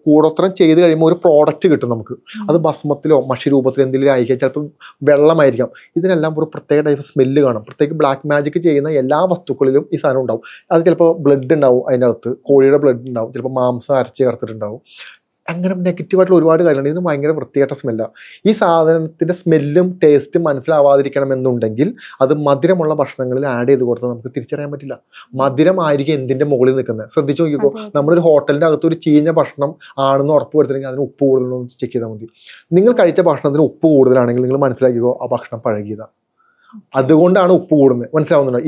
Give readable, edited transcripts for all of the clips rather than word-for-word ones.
കൂടോത്രം ചെയ്ത് കഴിയുമ്പോൾ ഒരു പ്രോഡക്റ്റ് കിട്ടും നമുക്ക്. അത് ഭസ്മത്തിലോ മഷി രൂപത്തിലോ എന്തെങ്കിലും ആയിരിക്കാം, ചിലപ്പോൾ വെള്ളമായിരിക്കാം. ഇതിനെല്ലാം ഒരു പ്രത്യേക ടൈപ്പ് സ്മെല്ല് കാണും. പ്രത്യേക ബ്ലാക്ക് മാജിക് ചെയ്യുന്ന എല്ലാ വസ്തുക്കളിലും ഈ സാധനം ഉണ്ടാവും. അത് ചിലപ്പോൾ ബ്ലഡ് ഉണ്ടാവും, അതിൻ്റെ അകത്ത് കോഴിയുടെ ബ്ലഡ് ഉണ്ടാവും, ചിലപ്പോൾ മാംസം അരച്ച് ചേർത്തിട്ടുണ്ടാവും. അങ്ങനെ നെഗറ്റീവായിട്ടുള്ള ഒരുപാട് കാര്യങ്ങളുണ്ട്. ഇതിന് ഭയങ്കര വൃത്തികെട്ട സ്മെല്ലാണ്. ഈ സാധനത്തിൻ്റെ സ്മെല്ലും ടേസ്റ്റും മനസ്സിലാവാതിരിക്കണമെന്നുണ്ടെങ്കിൽ അത് മധുരമുള്ള ഭക്ഷണങ്ങളിൽ ആഡ് ചെയ്ത് കൊടുത്താൽ നമുക്ക് തിരിച്ചറിയാൻ പറ്റില്ല. മധുരമായിരിക്കും എന്തിൻ്റെ മുകളിൽ നിൽക്കുന്നത്. ശ്രദ്ധിച്ചു നോക്കിക്കോ, നമ്മളൊരു ഹോട്ടലിൻ്റെ അകത്ത് ഒരു ചീഞ്ഞ ഭക്ഷണം ആണെന്ന് ഉറപ്പ് വരുത്തണമെങ്കിൽ അതിന് ഉപ്പ് കൂടുതലോ ചെക്ക് ചെയ്താൽ മതി. നിങ്ങൾ കഴിച്ച ഭക്ഷണത്തിന് ഉപ്പ് കൂടുതലാണെങ്കിൽ നിങ്ങൾ മനസ്സിലാക്കിക്കോ ആ ഭക്ഷണം പഴകിയതാണ്. അതുകൊണ്ടാണ് ഉപ്പ് കൂടുന്നത്. മനസ്സിലാവുന്നുണ്ടോ?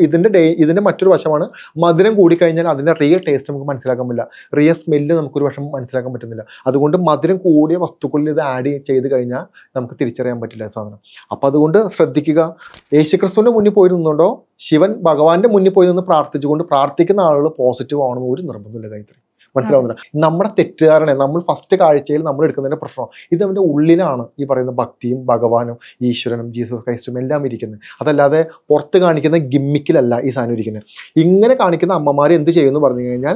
ഇതിന്റെ മറ്റൊരു വശമാണ് മധുരം കൂടിക്കഴിഞ്ഞാൽ അതിന്റെ റിയൽ ടേസ്റ്റ് നമുക്ക് മനസ്സിലാക്കാൻ പറ്റില്ല, റിയൽ സ്മെല്ല് നമുക്കൊരു വശം മനസ്സിലാക്കാൻ പറ്റുന്നില്ല. അതുകൊണ്ട് മധുരം കൂടിയ വസ്തുക്കളിൽ ഇത് ആഡ് ചെയ്ത് കഴിഞ്ഞാൽ നമുക്ക് തിരിച്ചറിയാൻ പറ്റില്ല സാധനം. അപ്പം അതുകൊണ്ട് ശ്രദ്ധിക്കുക. യേശുക്രിസ്തുവിന്റെ മുന്നിൽ പോയി നിന്നുകൊണ്ടോ ശിവൻ ഭഗവാന്റെ മുന്നിൽ പോയി നിന്ന് പ്രാർത്ഥിച്ചുകൊണ്ട് പ്രാർത്ഥിക്കുന്ന ആളുകൾ പോസിറ്റീവ് ആവണമെന്ന് ഒരു നിർബന്ധമില്ല. ഗായത്രി, മനസ്സിലാവുന്നില്ല? നമ്മുടെ തെറ്റുകാരനെ നമ്മൾ ഫസ്റ്റ് കാഴ്ചയിൽ നമ്മൾ എടുക്കുന്നതിന്റെ പ്രശ്നം ഇത് അവൻ്റെ ഉള്ളിലാണ് ഈ പറയുന്ന ഭക്തിയും ഭഗവാനും ഈശ്വരനും ജീസസ് ക്രൈസ്റ്റും എല്ലാം ഇരിക്കുന്നത്. അതല്ലാതെ പുറത്ത് കാണിക്കുന്ന ഗിമ്മിക്കിലല്ല ഈ സാധനം ഇരിക്കുന്നത്. ഇങ്ങനെ കാണിക്കുന്ന അമ്മമാർ എന്ത് ചെയ്യുമെന്ന് പറഞ്ഞു കഴിഞ്ഞാൽ,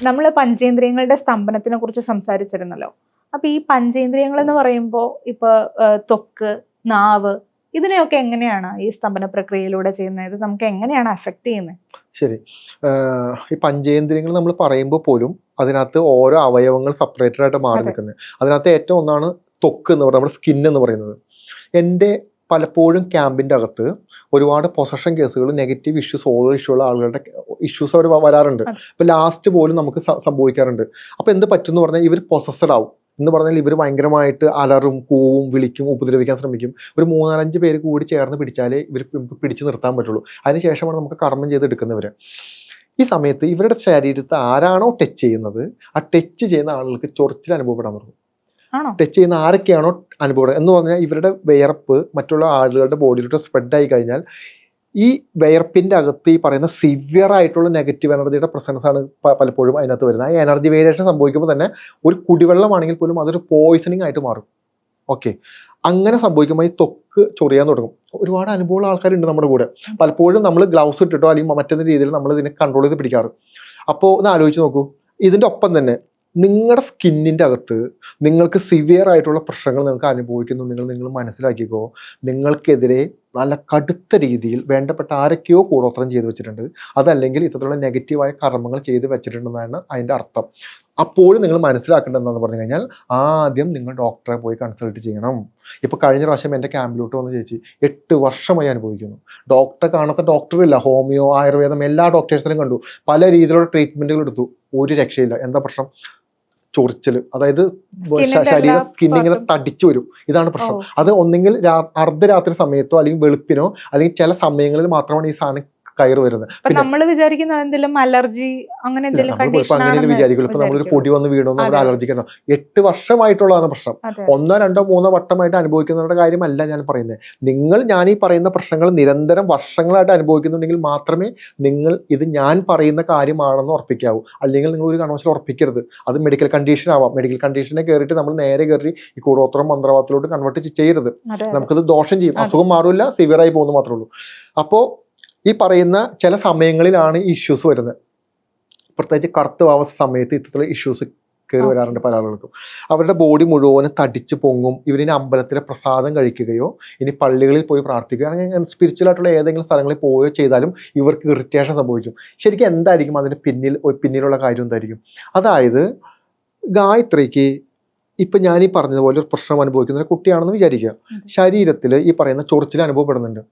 നമ്മൾ പഞ്ചേന്ദ്രിയങ്ങളുടെ സ്തംഭനത്തിനെ കുറിച്ച് സംസാരിച്ചിരുന്നല്ലോ. അപ്പൊ ഈ പഞ്ചേന്ദ്രിയങ്ങൾ എന്ന് പറയുമ്പോൾ ഇപ്പൊ ത്വക്ക്, നാവ്, ഇതിനെയൊക്കെ എങ്ങനെയാണ് ഈ സ്തംഭന പ്രക്രിയയിലൂടെ ചെയ്യുന്നത്? ഇത് നമുക്ക് എങ്ങനെയാണ് അഫക്റ്റ് ചെയ്യുന്നത്? ശരി, ഈ പഞ്ചേന്ദ്രിയങ്ങൾ നമ്മൾ പറയുമ്പോൾ പോലും അതിനകത്ത് ഓരോ അവയവങ്ങൾ സെപ്പറേറ്റഡ് ആയിട്ട് മാറി നിൽക്കുന്നത്. അതിനകത്ത് ഏറ്റവും ഒന്നാണ് ത്വക്ക് എന്ന് പറയുന്നത്, നമ്മുടെ സ്കിൻ എന്ന് പറയുന്നത്. എൻ്റെ പലപ്പോഴും ക്യാമ്പിൻ്റെ അകത്ത് ഒരുപാട് പൊസഷൻ കേസുകൾ, നെഗറ്റീവ് ഇഷ്യൂസ്, ഓവർ ഇഷ്യൂ ഉള്ള ആളുകളുടെ ഇഷ്യൂസ് അവർ വരാറുണ്ട്. അപ്പോൾ ലാസ്റ്റ് പോലും നമുക്ക് സംഭവിക്കാറുണ്ട്. അപ്പോൾ എന്ത് പറ്റും എന്ന് പറഞ്ഞാൽ ഇവർ പൊസസ്ഡ് ആവും എന്ന് പറഞ്ഞാൽ ഇവർ ഭയങ്കരമായിട്ട് അലറും, കൂവും, വിളിക്കും, ഉപദ്രവിക്കാൻ ശ്രമിക്കും. ഒരു 3-4-5 പേര് കൂടി ചേർന്ന് പിടിച്ചാലേ ഇവർ പിടിച്ചു നിർത്താൻ പറ്റുള്ളൂ. അതിനുശേഷമാണ് നമുക്ക് കർമ്മം ചെയ്തെടുക്കുന്നവർ. ഈ സമയത്ത് ഇവരുടെ ശരീരത്തെ ആരാണോ ടച്ച് ചെയ്യുന്നത് ആ ടച്ച് ചെയ്യുന്ന ആളുകൾക്ക് ചൊറിച്ചിൽ അനുഭവപ്പെടാൻ തുടങ്ങും. ടച്ച് ചെയ്യുന്ന ആരൊക്കെയാണോ അനുഭവപ്പെടുക എന്ന് പറഞ്ഞാൽ ഇവരുടെ വിയർപ്പ് മറ്റുള്ള ആളുകളുടെ ബോഡിയിലോട്ട് സ്പ്രെഡായി കഴിഞ്ഞാൽ ഈ വിയർപ്പിൻ്റെ അകത്ത് ഈ പറയുന്ന സിവിയർ ആയിട്ടുള്ള നെഗറ്റീവ് എനർജിയുടെ പ്രസൻസ് ആണ് പലപ്പോഴും അതിനകത്ത് വരുന്നത്. ആ എനർജി വേരിയേഷൻ സംഭവിക്കുമ്പോൾ തന്നെ ഒരു കുടിവെള്ളമാണെങ്കിൽ പോലും അതൊരു പോയിസണിങ് ആയിട്ട് മാറും. ഓക്കെ, അങ്ങനെ സംഭവിക്കുമ്പോൾ ഈ ത്വക്ക് ചൊറിയാൻ തുടങ്ങും. ഒരുപാട് അനുഭവമുള്ള ആൾക്കാരുണ്ട് നമ്മുടെ കൂടെ. പലപ്പോഴും നമ്മൾ ഗ്ലൗസ് ഇട്ടിട്ടോ അല്ലെങ്കിൽ മറ്റൊരു രീതിയിൽ നമ്മൾ ഇതിനെ കൺട്രോൾ ചെയ്ത് പിടിക്കാറ്. അപ്പോൾ ഒന്ന് ആലോചിച്ച് നോക്കൂ, ഇതിൻ്റെ ഒപ്പം തന്നെ നിങ്ങളുടെ സ്കിന്നിൻ്റെ അകത്ത് നിങ്ങൾക്ക് സിവിയർ ആയിട്ടുള്ള പ്രശ്നങ്ങൾ നിങ്ങൾക്ക് അനുഭവിക്കുന്നു നിങ്ങൾ മനസ്സിലാക്കിക്കോ. നിങ്ങൾക്കെതിരെ നല്ല കടുത്ത രീതിയിൽ വേണ്ടപ്പെട്ട ആരൊക്കെയോ കൂടോത്രം ചെയ്ത് വെച്ചിട്ടുണ്ട്, അതല്ലെങ്കിൽ ഇത്തരത്തിലുള്ള നെഗറ്റീവായ കർമ്മങ്ങൾ ചെയ്ത് വെച്ചിട്ടുണ്ടെന്നാണ് അതിൻ്റെ അർത്ഥം. അപ്പോഴും നിങ്ങൾ മനസ്സിലാക്കേണ്ടത് എന്താണെന്ന് പറഞ്ഞു കഴിഞ്ഞാൽ ആദ്യം നിങ്ങൾ ഡോക്ടറെ പോയി കൺസൾട്ട് ചെയ്യണം. ഇപ്പോൾ കഴിഞ്ഞ പ്രാവശ്യം എൻ്റെ ക്യാമ്പിലോട്ട് വന്ന് ചേച്ചി 8 വർഷമായി അനുഭവിക്കുന്നു. ഡോക്ടറെ കാണാത്ത ഡോക്ടറില്ല, ഹോമിയോ, ആയുർവേദം എല്ലാ ഡോക്ടേഴ്സിനും കണ്ടു, പല രീതിയിലുള്ള ട്രീറ്റ്മെൻറ്റുകൾ എടുത്തു, ഒരു രക്ഷയില്ല. എന്താ പ്രശ്നം? ചൊറിച്ചൽ, അതായത് സ്കിൻ ഇങ്ങനെ തടിച്ചു വരും. ഇതാണ് പ്രശ്നം. അത് ഒന്നെങ്കിൽ അർദ്ധരാത്രി സമയത്തോ അല്ലെങ്കിൽ വെളുപ്പിനോ അല്ലെങ്കിൽ ചില സമയങ്ങളിൽ മാത്രമാണ് ഈ സാധനം കയറി വരുന്നത്. നമ്മൾ വിചാരിക്കുന്ന എന്തെങ്കിലും അലർജി അങ്ങനെ അങ്ങനെ വിചാരിക്കുള്ളൂ. ഇപ്പൊ നമ്മളൊരു പൊടി വന്ന് വീണോ നമ്മൾ അലർജിക്ക് 8 വർഷമായിട്ടുള്ളതാണ് പ്രശ്നം. 1, 2, 3 വട്ടമായിട്ട് അനുഭവിക്കുന്നവരുടെ കാര്യമല്ല ഞാൻ പറയുന്നത്. ഞാൻ ഈ പറയുന്ന പ്രശ്നങ്ങൾ നിരന്തരം വർഷങ്ങളായിട്ട് അനുഭവിക്കുന്നുണ്ടെങ്കിൽ മാത്രമേ നിങ്ങൾ ഇത് ഞാൻ പറയുന്ന കാര്യമാണെന്ന് ഉറപ്പിക്കാവൂ. അല്ലെങ്കിൽ നിങ്ങൾ ഒരു കാരണവശാലും ഉറപ്പിക്കരുത്. അത് മെഡിക്കൽ കണ്ടീഷൻ ആവാം. മെഡിക്കൽ കണ്ടീഷനെ കയറിയിട്ട് നമ്മൾ നേരെ കയറി ഈ കൂടോത്രം മന്ത്രവാദത്തിലോട്ട് കൺവേർട്ട് ചെയ്യരുത്. നമുക്കത് ദോഷം ചെയ്യും. അസുഖം മാറില്ല, സിവിയറായി പോകുന്നു മാത്രമേ ഉള്ളൂ. അപ്പോൾ ഈ പറയുന്ന ചില സമയങ്ങളിലാണ് ഈ ഇഷ്യൂസ് വരുന്നത്. പ്രത്യേകിച്ച് കറുത്ത വാവസ സമയത്ത് ഇത്തരത്തിലുള്ള ഇഷ്യൂസ് കയറി വരാറുണ്ട് പല ആളുകൾക്കും. അവരുടെ ബോഡി മുഴുവനും തടിച്ച് പൊങ്ങും. ഇവരിനി അമ്പലത്തിലെ പ്രസാദം കഴിക്കുകയോ ഇനി പള്ളികളിൽ പോയി പ്രാർത്ഥിക്കുകയോ അല്ലെങ്കിൽ സ്പിരിച്വൽ ആയിട്ടുള്ള ഏതെങ്കിലും സ്ഥലങ്ങളിൽ പോവുകയോ ചെയ്താലും ഇവർക്ക് ഇറിറ്റേഷൻ സംഭവിക്കും. ശരിക്കും എന്തായിരിക്കും അതിന് പിന്നിലുള്ള കാര്യം എന്തായിരിക്കും? അതായത് ഗായത്രിക്ക് ഇപ്പം ഞാനീ പറഞ്ഞതുപോലെ ഒരു പ്രശ്നം അനുഭവിക്കുന്ന ഒരു കുട്ടിയാണെന്ന് വിചാരിക്കുക. ശരീരത്തിൽ ഈ പറയുന്ന ചൊറിച്ചിൽ അനുഭവപ്പെടുന്നുണ്ട്.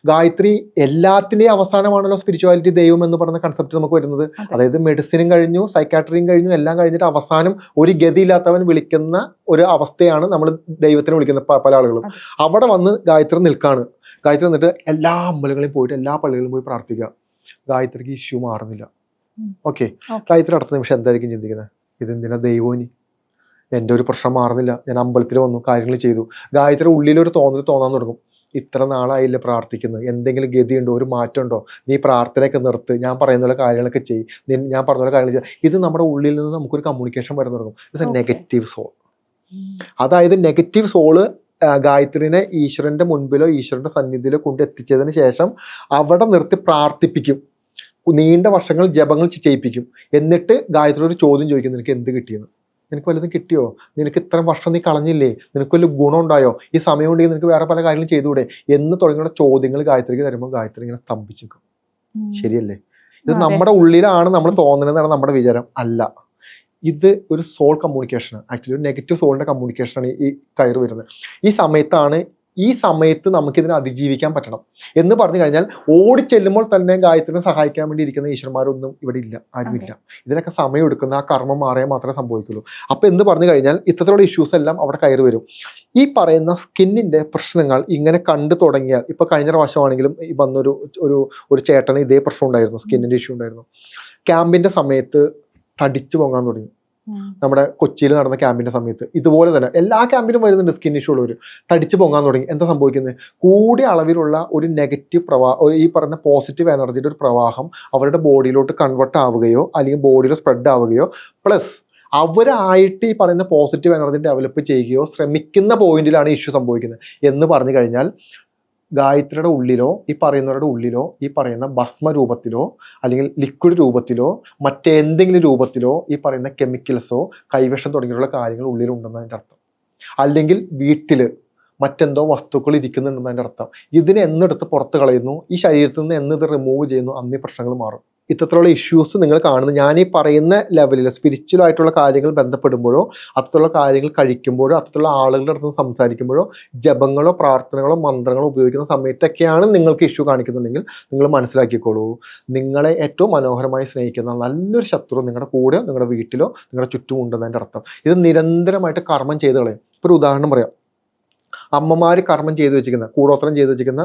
ഗായത്രി എല്ലാത്തിൻ്റെയും അവസാനമാണല്ലോ സ്പിരിച്വാലിറ്റി, ദൈവം എന്ന് പറയുന്ന കൺസെപ്റ്റ് നമുക്ക് വരുന്നത്. അതായത് മെഡിസിനും കഴിഞ്ഞു, സൈക്കാട്രിയും കഴിഞ്ഞു, എല്ലാം കഴിഞ്ഞിട്ട് അവസാനം ഒരു ഗതിയില്ലാത്തവൻ വിളിക്കുന്ന ഒരു അവസ്ഥയാണ് നമ്മൾ ദൈവത്തിനെ വിളിക്കുന്ന പല ആളുകളും. അവിടെ വന്ന് ഗായത്രി നിൽക്കാണ്. ഗായത്രി നിന്നിട്ട് എല്ലാ അമ്പലങ്ങളിലും പോയിട്ട് എല്ലാ പള്ളികളിലും പോയി പ്രാർത്ഥിക്കുക. ഗായത്രിക്ക് ഇഷ്യൂ മാറുന്നില്ല. ഓക്കെ, ഗായത്രി അടുത്ത നിമിഷം എന്തായിരിക്കും ചിന്തിക്കുന്നത്? ഇതെന്തിനാ ദൈവോനി, എൻ്റെ ഒരു പ്രശ്നം മാറുന്നില്ല, ഞാൻ അമ്പലത്തിൽ വന്നു, കാര്യങ്ങൾ ചെയ്തു. ഗായത്രി ഉള്ളിലൊരു തോന്നാൻ തുടങ്ങും, ഇത്ര നാളായില്ലേ പ്രാർത്ഥിക്കുന്നത്, എന്തെങ്കിലും ഗതിയുണ്ടോ, ഒരു മാറ്റമുണ്ടോ, നീ പ്രാർത്ഥനയൊക്കെ നിർത്ത്, ഞാൻ പറയുന്ന പോലെ കാര്യങ്ങളൊക്കെ ചെയ്യും, ഞാൻ പറഞ്ഞ പോലെ കാര്യങ്ങൾ ചെയ്യും. ഇത് നമ്മുടെ ഉള്ളിൽ നിന്ന് നമുക്കൊരു കമ്മ്യൂണിക്കേഷൻ വരുന്ന തുടങ്ങും. It's a negative soul. അതായത് നെഗറ്റീവ് സോള് ഗായത്രിനെ ഈശ്വരൻ്റെ മുൻപിലോ ഈശ്വരൻ്റെ സന്നിധിയിലോ കൊണ്ട് എത്തിച്ചതിന് ശേഷം അവിടെ നിർത്തി പ്രാർത്ഥിപ്പിക്കും. നീണ്ട വർഷങ്ങൾ ജപങ്ങൾ ചെയ്യിപ്പിക്കും. എന്നിട്ട് ഗായത്രിയോട് ഒരു ചോദ്യം ചോദിക്കും, നിനക്ക് എന്ത് കിട്ടിയെന്ന്, നിനക്ക് വല്ലതും കിട്ടിയോ, നിനക്ക് ഇത്രയും വർഷം നീ കളഞ്ഞില്ലേ, നിനക്ക് വല്ല ഗുണം ഉണ്ടായോ, ഈ സമയം ഉണ്ടെങ്കിൽ നിനക്ക് വേറെ പല കാര്യങ്ങളും ചെയ്തുകൂടെ എന്ന് തുടങ്ങിയുള്ള ചോദ്യങ്ങൾ ഗായത്രിക്ക് തരുമ്പോൾ ഗായത്രി ഇങ്ങനെ സ്തംഭിച്ചിരിക്കും. ശരിയല്ലേ? ഇത് നമ്മുടെ ഉള്ളിലാണ് നമ്മൾ തോന്നുന്നതാണ് നമ്മുടെ വിചാരം അല്ല. ഇത് ഒരു സോൾ കമ്മ്യൂണിക്കേഷനാണ്. ആക്ച്വലി ഒരു നെഗറ്റീവ് സോളിന്റെ കമ്മ്യൂണിക്കേഷനാണ് ഈ കയറ് വരുന്നത്. ഈ സമയത്ത് നമുക്കിതിനെ അതിജീവിക്കാൻ പറ്റണം എന്ന് പറഞ്ഞു കഴിഞ്ഞാൽ ഓടിച്ചെല്ലുമ്പോൾ തന്നെ ഗായത്രിനെ സഹായിക്കാൻ വേണ്ടി ഇരിക്കുന്ന ഈശ്വരന്മാരൊന്നും ഇവിടെ ഇല്ല, ആരുമില്ല. ഇതിനൊക്കെ സമയം എടുക്കുന്ന ആ കർമ്മം മാറിയാൽ മാത്രമേ സംഭവിക്കുള്ളൂ. അപ്പൊ എന്ന് പറഞ്ഞു കഴിഞ്ഞാൽ ഇത്തരത്തിലുള്ള ഇഷ്യൂസ് എല്ലാം അവിടെ കയറി വരും. ഈ പറയുന്ന സ്കിന്നിന്റെ പ്രശ്നങ്ങൾ ഇങ്ങനെ കണ്ടു തുടങ്ങിയാൽ, ഇപ്പൊ കഴിഞ്ഞ പ്രാവശ്യമാണെങ്കിലും ഈ വന്നൊരു ഒരു ചേട്ടന് ഇതേ പ്രശ്നം ഉണ്ടായിരുന്നു, സ്കിന്നിന്റെ ഇഷ്യൂ ഉണ്ടായിരുന്നു. ക്യാമ്പിന്റെ സമയത്ത് തടിച്ചു പൊങ്ങാൻ തുടങ്ങി. നമ്മുടെ കൊച്ചിയിൽ നടന്ന ക്യാമ്പിന്റെ സമയത്ത് ഇതുപോലെ തന്നെ എല്ലാ ക്യാമ്പിലും വരുന്നുണ്ട് സ്കിൻ ഇഷ്യൂ ഉള്ളവർ. തടിച്ചു പൊങ്ങാൻ തുടങ്ങി. എന്താ സംഭവിക്കുന്നത്? കൂടിയ അളവിലുള്ള ഒരു നെഗറ്റീവ് ഈ പറയുന്ന പോസിറ്റീവ് എനർജിയുടെ ഒരു പ്രവാഹം അവരുടെ ബോഡിയിലോട്ട് കൺവേർട്ട് ആവുകയോ അല്ലെങ്കിൽ ബോഡിയിൽ സ്പ്രെഡ് ആവുകയോ പ്ലസ് അവരായിട്ട് ഈ പറയുന്ന പോസിറ്റീവ് എനർജി ഡെവലപ്പ് ചെയ്യുകയോ ശ്രമിക്കുന്ന പോയിന്റിലാണ് ഇഷ്യൂ സംഭവിക്കുന്നത് എന്ന് പറഞ്ഞു കഴിഞ്ഞാൽ ഗായത്രിയുടെ ഉള്ളിലോ ഈ പറയുന്നവരുടെ ഉള്ളിലോ ഈ പറയുന്ന ഭസ്മ രൂപത്തിലോ അല്ലെങ്കിൽ ലിക്വിഡ് രൂപത്തിലോ മറ്റേന്തെങ്കിലും രൂപത്തിലോ ഈ പറയുന്ന കെമിക്കൽസോ കൈവിഷം തുടങ്ങിയുള്ള കാര്യങ്ങൾ ഉള്ളിലുണ്ടെന്നതിൻ്റെ അർത്ഥം. അല്ലെങ്കിൽ വീട്ടിൽ മറ്റെന്തോ വസ്തുക്കൾ ഇരിക്കുന്നുണ്ടെന്നതിൻ്റെ അർത്ഥം. ഇതിനെ എന്നെടുത്ത് പുറത്ത് കളയുന്നു, ഈ ശരീരത്തിൽ നിന്ന് എന്നിത് റിമൂവ് ചെയ്യുന്നു, അന്നീ പ്രശ്നങ്ങൾ മാറും. ഇത്തരത്തിലുള്ള ഇഷ്യൂസ് നിങ്ങൾ കാണുന്നത് ഞാൻ ഈ പറയുന്ന ലെവലിൽ സ്പിരിച്വൽ ആയിട്ടുള്ള കാര്യങ്ങൾ ബന്ധപ്പെടുമ്പോഴോ അത്തരത്തിലുള്ള കാര്യങ്ങൾ കഴിക്കുമ്പോഴോ അത്തരത്തിലുള്ള ആളുകളുടെ അടുത്ത് സംസാരിക്കുമ്പോഴോ ജപങ്ങളോ പ്രാർത്ഥനകളോ മന്ത്രങ്ങളോ ഉപയോഗിക്കുന്ന സമയത്തൊക്കെയാണ് നിങ്ങൾക്ക് ഇഷ്യൂ കാണിക്കുന്നുണ്ടെങ്കിൽ നിങ്ങൾ മനസ്സിലാക്കിക്കോളൂ, നിങ്ങളെ ഏറ്റവും മനോഹരമായി സ്നേഹിക്കുന്ന നല്ലൊരു ശത്രു നിങ്ങളുടെ കൂടെ നിങ്ങളുടെ വീട്ടിലോ നിങ്ങളുടെ ചുറ്റും ഉണ്ടെന്നതിൻ്റെ അർത്ഥം. ഇത് നിരന്തരമായിട്ട് കർമ്മം ചെയ്ത് കളയും. ഇപ്പോൾ ഒരു ഉദാഹരണം പറയാം. അമ്മമാർ കർമ്മം ചെയ്ത് വെച്ചിരിക്കുന്ന, കൂടോത്രം ചെയ്ത് വെച്ചിരിക്കുന്ന,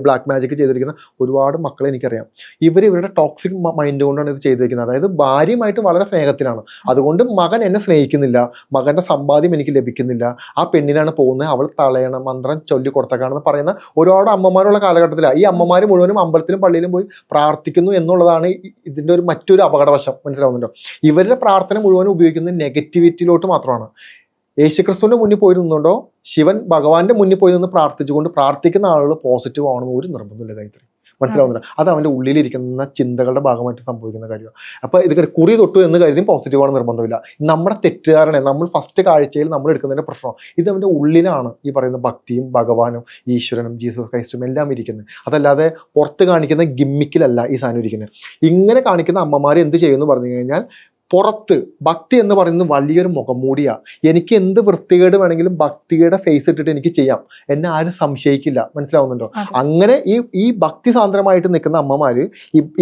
ബ്ലാക്ക് മാജിക് ചെയ്തിരിക്കുന്ന ഒരുപാട് മക്കളെ എനിക്കറിയാം. ഇവരുടെ ടോക്സിക് മൈൻഡ് കൊണ്ടാണ് ഇത് ചെയ്തു വെക്കുന്നത്. അതായത് ഭാര്യയുമായിട്ട് വളരെ സ്നേഹത്തിലാണ്, അതുകൊണ്ട് മകൻ എന്നെ സ്നേഹിക്കുന്നില്ല, മകന്റെ സമ്പാദ്യം എനിക്ക് ലഭിക്കുന്നില്ല, ആ പെണ്ണിനാണ് പോകുന്നത്, അവൾ തളയണം, മന്ത്രം ചൊല്ലി കൊടുത്തേക്കാണെന്ന് പറയുന്ന ഒരുപാട് അമ്മമാരുള്ള കാലഘട്ടത്തിലാണ്. ഈ അമ്മമാർ മുഴുവനും അമ്പലത്തിലും പള്ളിയിലും പോയി പ്രാർത്ഥിക്കുന്നു എന്നുള്ളതാണ് ഇതിൻ്റെ മറ്റൊരു അപകടവശം. മനസ്സിലാവുന്നുണ്ടോ? ഇവരുടെ പ്രാർത്ഥന മുഴുവനും ഉപയോഗിക്കുന്നത് നെഗറ്റിവിറ്റിയിലോട്ട് മാത്രമാണ്. യേശുക്രിസ്തുവിന്റെ മുന്നിൽ പോയി നിന്നുകൊണ്ടോ ശിവൻ ഭഗവാന്റെ മുന്നിൽ പോയി നിന്ന് പ്രാർത്ഥിച്ചുകൊണ്ട് പ്രാർത്ഥിക്കുന്ന ആളുകൾ പോസിറ്റീവ് ആണെന്ന് ഒരു നിർബന്ധമില്ല ഗായത്രി. മനസ്സിലാവുന്നില്ല? അത് അവൻ്റെ ഉള്ളിലിരിക്കുന്ന ചിന്തകളുടെ ഭാഗമായിട്ട് സംഭവിക്കുന്ന കാര്യമാണ്. അപ്പോൾ ഇത് കുറി തൊട്ടു എന്ന് കരുതി പോസിറ്റീവാണ് നിർബന്ധമില്ല. നമ്മുടെ തെറ്റുകാരനെ നമ്മൾ ഫസ്റ്റ് കാഴ്ചയിൽ നമ്മൾ എടുക്കുന്നതിൻ്റെ പ്രശ്നം ഇത് അവൻ്റെ ഉള്ളിലാണ്. ഈ പറയുന്ന ഭക്തിയും ഭഗവാനും ഈശ്വരനും ജീസസ് ക്രൈസ്റ്റും എല്ലാം ഇരിക്കുന്നത്. അതല്ലാതെ പുറത്ത് കാണിക്കുന്ന ഗിമ്മിക്കിലല്ല ഈ സാധനം ഇരിക്കുന്നത്. ഇങ്ങനെ കാണിക്കുന്ന അമ്മമാർ എന്ത് ചെയ്യുമെന്ന് പറഞ്ഞു കഴിഞ്ഞാൽ പുറത്ത് ഭക്തി എന്ന് പറയുന്നത് വലിയൊരു മുഖംമൂടിയാണ്. എനിക്ക് എന്ത് വൃത്തികേട് വേണമെങ്കിലും ഭക്തിയുടെ ഫേസ് ഇട്ടിട്ട് എനിക്ക് ചെയ്യാം, എന്നെ ആരും സംശയിക്കില്ല. മനസ്സിലാവുന്നുണ്ടോ? അങ്ങനെ ഈ ഭക്തി സാന്ദ്രമായിട്ട് നിൽക്കുന്ന അമ്മമാര്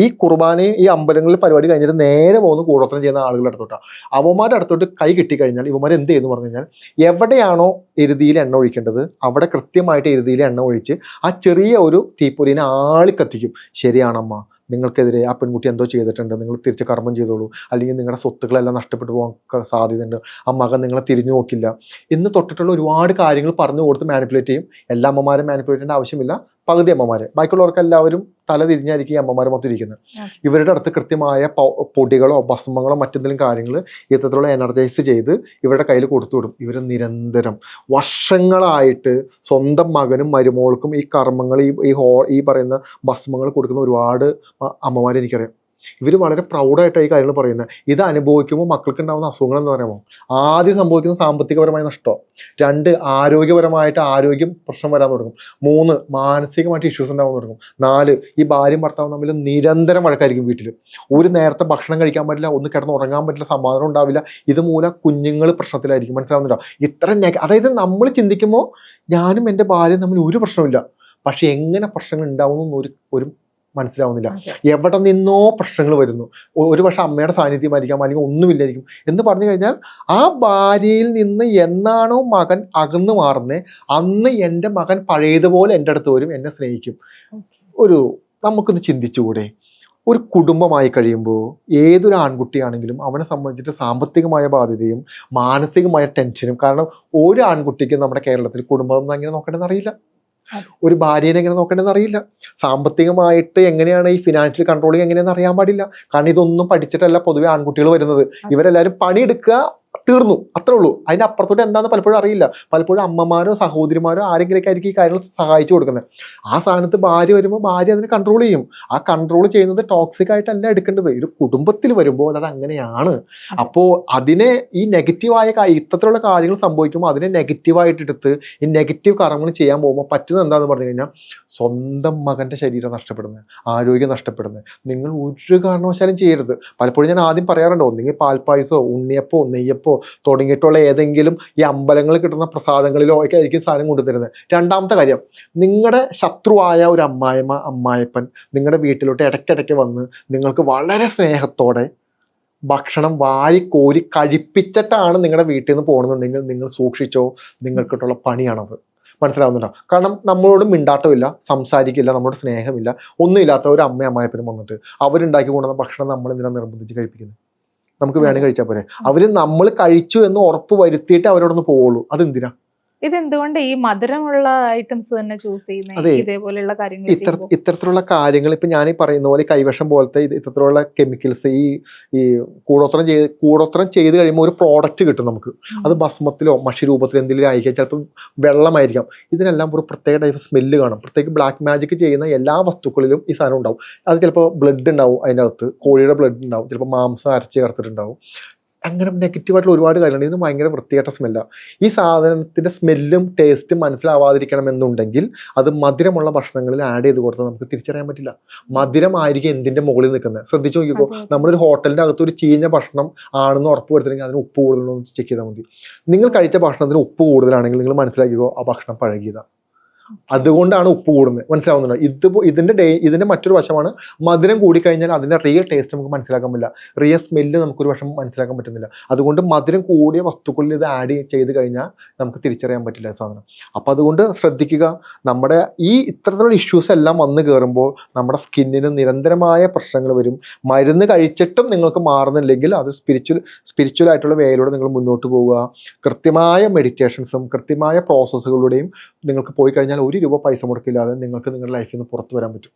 ഈ കുർബാനയും ഈ അമ്പലങ്ങളിൽ പരിപാടി കഴിഞ്ഞിട്ട് നേരെ പോകുന്ന കൂടോത്രം ചെയ്യുന്ന ആളുകളുടെ അടുത്തോട്ടാണ്. അവന്മാരുടെ അടുത്തോട്ട് കൈ കിട്ടിക്കഴിഞ്ഞാൽ ഇവന്മാർ എന്ത് ചെയ്യുന്നു പറഞ്ഞു കഴിഞ്ഞാൽ എവിടെയാണോ എരുതിയിൽ എണ്ണ ഒഴിക്കേണ്ടത് അവിടെ കൃത്യമായിട്ട് എരുതിയിൽ എണ്ണ ഒഴിച്ച് ആ ചെറിയ ഒരു തീപ്പൊരിനെ ആളിക്കത്തിക്കും. ശരിയാണമ്മ, നിങ്ങൾക്കെതിരെ ആ പെൺകുട്ടി എന്തോ ചെയ്തിട്ടുണ്ട്, നിങ്ങൾ തിരിച്ച് കർമ്മം ചെയ്തോളൂ, അല്ലെങ്കിൽ നിങ്ങളുടെ സ്വത്തുക്കളെല്ലാം നഷ്ടപ്പെട്ടു പോകാൻ സാധ്യതയുണ്ട്, ആ മകൻ നിങ്ങളെ തിരിഞ്ഞു നോക്കില്ല എന്ന് തൊട്ടിട്ടുള്ള ഒരുപാട് കാര്യങ്ങൾ പറഞ്ഞു കൊടുത്ത് മാനിപ്പുലേറ്റ് ചെയ്യും. എല്ലാ അമ്മമാരും മാനിപ്പുലേറ്റ് ചെയ്യേണ്ട ആവശ്യമില്ല, പകുതി അമ്മമാരെ. ബാക്കിയുള്ളവർക്ക് എല്ലാവരും തല തിരിഞ്ഞായിരിക്കും ഈ അമ്മമാർ മൊത്തം ഇരിക്കുന്നത്. ഇവരുടെ അടുത്ത് കൃത്യമായ പൊടികളോ ഭസ്മങ്ങളോ മറ്റെന്തെങ്കിലും കാര്യങ്ങൾ ഇത്തരത്തിലുള്ള എനർജൈസ് ചെയ്ത് ഇവരുടെ കയ്യിൽ കൊടുത്തു വിടും. ഇവർ നിരന്തരം വർഷങ്ങളായിട്ട് സ്വന്തം മകനും മരുമോൾക്കും ഈ കർമ്മങ്ങൾ ഈ പറയുന്ന ഭസ്മങ്ങൾ കൊടുക്കുന്ന ഒരുപാട് അമ്മമാരെ എനിക്കറിയാം. ഇവർ വളരെ പ്രൗഡായിട്ടാണ് ഈ കാര്യങ്ങൾ പറയുന്നത്. ഇത് അനുഭവിക്കുമ്പോൾ മക്കൾക്ക് ഉണ്ടാകുന്ന അസുഖങ്ങൾ എന്ന് പറയുമ്പോൾ ആദ്യം സംഭവിക്കുന്ന സാമ്പത്തികപരമായ നഷ്ടം, 2 ആരോഗ്യപരമായിട്ട് ആരോഗ്യം പ്രശ്നം വരാൻ തുടങ്ങും, 3 മാനസികമായിട്ട് ഇഷ്യൂസ് ഉണ്ടാകാൻ തുടങ്ങും, 4 ഈ ഭാര്യയും ഭർത്താവും തമ്മിൽ നിരന്തരം വഴക്കായിരിക്കും. വീട്ടിൽ ഒരു നേരത്തെ ഭക്ഷണം കഴിക്കാൻ പറ്റില്ല, ഒന്ന് കിടന്ന് ഉറങ്ങാൻ പറ്റില്ല, സമാധാനം ഉണ്ടാവില്ല. ഇതുമൂലം കുഞ്ഞുങ്ങൾ പ്രശ്നത്തിലായിരിക്കും. മനസ്സിലാവുന്നുണ്ടോ? ഇത്ര അതായത് നമ്മൾ ചിന്തിക്കുമ്പോൾ ഞാനും എൻ്റെ ഭാര്യയും തമ്മിൽ ഒരു പ്രശ്നമില്ല, പക്ഷെ എങ്ങനെ പ്രശ്നങ്ങൾ ഉണ്ടാവുന്നു ഒരു മനസ്സിലാവുന്നില്ല. എവിടെ നിന്നോ പ്രശ്നങ്ങൾ വരുന്നു. ഒരു പക്ഷെ അമ്മയുടെ സാന്നിധ്യമായിരിക്കാം, അല്ലെങ്കിൽ ഒന്നുമില്ലായിരിക്കും എന്ന് പറഞ്ഞു കഴിഞ്ഞാൽ ആ ഭാര്യയിൽ നിന്ന് എന്നാണോ മകൻ അകന്നു മാറുന്നത് അന്ന് എൻ്റെ മകൻ പഴയതുപോലെ എൻ്റെ അടുത്ത് വരും, എന്നെ സ്നേഹിക്കും. നമുക്കിത് ചിന്തിച്ചുകൂടെ? ഒരു കുടുംബമായി കഴിയുമ്പോൾ ഏതൊരു ആൺകുട്ടിയാണെങ്കിലും അവനെ സംബന്ധിച്ചിട്ട് സാമ്പത്തികമായ ബാധ്യതയും മാനസികമായ ടെൻഷനും. കാരണം ഒരു ആൺകുട്ടിക്ക് നമ്മുടെ കേരളത്തിൽ കുടുംബം എങ്ങനെ നോക്കേണ്ടതെന്ന് അറിയില്ല, ഒരു ഭാര്യനെ എങ്ങനെ നോക്കേണ്ടതെന്ന് അറിയില്ല, സാമ്പത്തികമായിട്ട് എങ്ങനെയാണ് ഈ ഫിനാൻഷ്യൽ കൺട്രോളിങ് എങ്ങനെയാണെന്ന് അറിയാൻ പാടില്ല. കാരണം ഇതൊന്നും പഠിച്ചിട്ടല്ല പൊതുവെ ആൺകുട്ടികൾ വരുന്നത്. ഇവരെല്ലാവരും പണിയെടുക്കുക, തീർന്നു, അത്രേ ഉള്ളൂ. അതിൻ്റെ അപ്പുറത്തോട്ട് എന്താണെന്ന് പലപ്പോഴും അറിയില്ല. പലപ്പോഴും അമ്മമാരോ സഹോദരിമാരോ ആരെങ്കിലൊക്കെ ആയിരിക്കും ഈ കാര്യങ്ങൾ സഹായിച്ചു കൊടുക്കുന്നത്. ആ സ്ഥാനത്ത് ഭാര്യ വരുമ്പോൾ ഭാര്യ അതിനെ കൺട്രോൾ ചെയ്യും. ആ കൺട്രോൾ ചെയ്യുന്നത് ടോക്സിക് ആയിട്ടല്ല എടുക്കേണ്ടത്. ഒരു കുടുംബത്തിൽ വരുമ്പോൾ അത് അങ്ങനെയാണ്. അപ്പോൾ അതിനെ ഈ നെഗറ്റീവായ ഇത്തരത്തിലുള്ള കാര്യങ്ങൾ സംഭവിക്കുമ്പോൾ അതിനെ നെഗറ്റീവായിട്ട് എടുത്ത് ഈ നെഗറ്റീവ് കർമ്മങ്ങൾ ചെയ്യാൻ പോകുമ്പോൾ പറ്റുന്നത് എന്താണെന്ന് പറഞ്ഞു കഴിഞ്ഞാൽ സ്വന്തം മകൻ്റെ ശരീരം നഷ്ടപ്പെടുന്നത്, ആരോഗ്യം നഷ്ടപ്പെടുന്നത് നിങ്ങൾ ഒരു കാരണവശാലും ചെയ്യരുത്. പലപ്പോഴും ഞാൻ ആദ്യം പറയാറുണ്ട്, ഒന്നെങ്കിൽ പാൽപ്പായസോ ഉണ്ണിയപ്പോ നെയ്യപ്പോ തുടങ്ങിയിട്ടുള്ള ഏതെങ്കിലും ഈ അമ്പലങ്ങളിൽ കിട്ടുന്ന പ്രസാദങ്ങളിലോ ഒക്കെ ആയിരിക്കും സാധനം കൊണ്ടുതരുന്നത്. രണ്ടാമത്തെ കാര്യം, നിങ്ങളുടെ ശത്രുവായ ഒരു അമ്മായിമ്മ അമ്മായപ്പൻ നിങ്ങളുടെ വീട്ടിലോട്ട് ഇടയ്ക്കിടയ്ക്ക് വന്ന് നിങ്ങൾക്ക് വളരെ സ്നേഹത്തോടെ ഭക്ഷണം വാരിക്കോരി കഴിപ്പിച്ചിട്ടാണ് നിങ്ങളുടെ വീട്ടിൽ നിന്ന് പോകണമെന്നുണ്ടെങ്കിൽ നിങ്ങൾ സൂക്ഷിച്ചോ, നിങ്ങൾക്കിട്ടുള്ള പണിയാണത്. മനസ്സിലാവുന്നുണ്ടോ? കാരണം നമ്മളോട് മിണ്ടാട്ടമില്ല, സംസാരിക്കില്ല, നമ്മളോട് സ്നേഹമില്ല, ഒന്നുമില്ലാത്ത ഒരു അമ്മായപ്പനും വന്നിട്ട് അവരുണ്ടാക്കി കൊണ്ടുവന്ന ഭക്ഷണം നമ്മൾ എന്തിനാണ് നിർബന്ധിച്ച് കഴിപ്പിക്കുന്നത്? നമുക്ക് വേണമെങ്കിൽ കഴിച്ചാൽ പോരെ. അവര് നമ്മൾ കഴിച്ചു എന്ന് ഉറപ്പ് വരുത്തിയിട്ട് അവരോടൊന്ന് പോവുള്ളൂ. അതെന്തിനാ? ഇതെന്തുകൊണ്ട് ഈ മധുരമുള്ള ഐറ്റംസ് തന്നെ ചൂസ് ചെയ്യുന്നത് ഇതേപോലെയുള്ള കാര്യങ്ങൾ? ഇത്തരത്തിലുള്ള കാര്യങ്ങൾ ഇപ്പൊ ഞാൻ ഈ പറയുന്ന പോലെ കൈവശം പോലത്തെ ഇത്തരത്തിലുള്ള കെമിക്കൽസ് ഈ കൂടോത്രം ചെയ്ത് കഴിയുമ്പോൾ ഒരു പ്രോഡക്റ്റ് കിട്ടും നമുക്ക്. അത് ഭസ്മത്തിലോ മഷി രൂപത്തിലോ എന്തെങ്കിലും ആയിരിക്കാം, ചിലപ്പോൾ വെള്ളമായിരിക്കാം. ഇതിനെല്ലാം ഒരു പ്രത്യേക ടൈപ്പ് സ്മെല്ല് കാണും. പ്രത്യേക ബ്ലാക്ക് മാജിക് ചെയ്യുന്ന എല്ലാ വസ്തുക്കളിലും ഈ സാധനം ഉണ്ടാവും. അത് ചിലപ്പോൾ ബ്ലഡ് ഉണ്ടാവും, അതിൻ്റെ അകത്ത് കോഴിയുടെ ബ്ലഡ് ഉണ്ടാവും, ചിലപ്പോൾ മാംസം അരച്ച് ചേർത്തിട്ടുണ്ടാവും. അങ്ങനെ നെഗറ്റീവായിട്ടുള്ള ഒരുപാട് കാര്യങ്ങളുണ്ട്. ഇതിന് ഭയങ്കര വൃത്തികെട്ട സ്മെല്ലാണ്. ഈ സാധനത്തിൻ്റെ സ്മെല്ലും ടേസ്റ്റും മനസ്സിലാവാതിരിക്കണമെന്നുണ്ടെങ്കിൽ അത് മധുരമുള്ള ഭക്ഷണങ്ങളിൽ ആഡ് ചെയ്ത് കൊടുത്താൽ നമുക്ക് തിരിച്ചറിയാൻ പറ്റില്ല. മധുരമായിരിക്കും എന്തിൻ്റെ മുകളിൽ നിൽക്കുന്നത്. ശ്രദ്ധിച്ചു നോക്കിക്കോ, നമ്മളൊരു ഹോട്ടലിൻ്റെ അകത്ത് ഒരു ചീഞ്ഞ ഭക്ഷണം ആണെന്ന് ഉറപ്പ് വരുത്തില്ലെങ്കിൽ അതിന് ഉപ്പ് കൂടുതലോ എന്ന് ചെക്ക് ചെയ്താൽ മതി. നിങ്ങൾ കഴിച്ച ഭക്ഷണത്തിന് ഉപ്പ് കൂടുതലാണെങ്കിൽ നിങ്ങൾ മനസ്സിലാക്കിക്കോ ആ ഭക്ഷണം പഴകിയതാണ്. അതുകൊണ്ടാണ് ഉപ്പ് കൂടുന്നത്. മനസ്സിലാവുന്നുണ്ടോ? ഇതിന്റെ മറ്റൊരു വശമാണ്, മധുരം കൂടിക്കഴിഞ്ഞാൽ അതിന്റെ റിയൽ ടേസ്റ്റ് നമുക്ക് മനസ്സിലാക്കാൻ പറ്റില്ല, റിയൽ സ്മെല്ല് നമുക്കൊരു വശം മനസ്സിലാക്കാൻ പറ്റുന്നില്ല. അതുകൊണ്ട് മധുരം കൂടിയ വസ്തുക്കളിൽ ഇത് ആഡ് ചെയ്ത് കഴിഞ്ഞാൽ നമുക്ക് തിരിച്ചറിയാൻ പറ്റില്ല സാധനം. അപ്പം അതുകൊണ്ട് ശ്രദ്ധിക്കുക. നമ്മുടെ ഈ ഇത്തരത്തിലുള്ള ഇഷ്യൂസ് എല്ലാം വന്നു കയറുമ്പോൾ നമ്മുടെ സ്കിന്നിന് നിരന്തരമായ പ്രശ്നങ്ങൾ വരും. മരുന്ന് കഴിച്ചിട്ടും നിങ്ങൾക്ക് മാറുന്നില്ലെങ്കിൽ അത് സ്പിരിച്വൽ ആയിട്ടുള്ള വേയിലൂടെ നിങ്ങൾ മുന്നോട്ട് പോവുക. കൃത്യമായ മെഡിറ്റേഷൻസും കൃത്യമായ പ്രോസസ്സുകളുടെയും നിങ്ങൾക്ക് പോയി കഴിഞ്ഞാൽ 1 രൂപ പൈസ മുടക്കില്ലാതെ നിങ്ങൾക്ക് നിങ്ങളുടെ ലൈഫിൽ നിന്ന് പുറത്തു വരാൻ പറ്റും.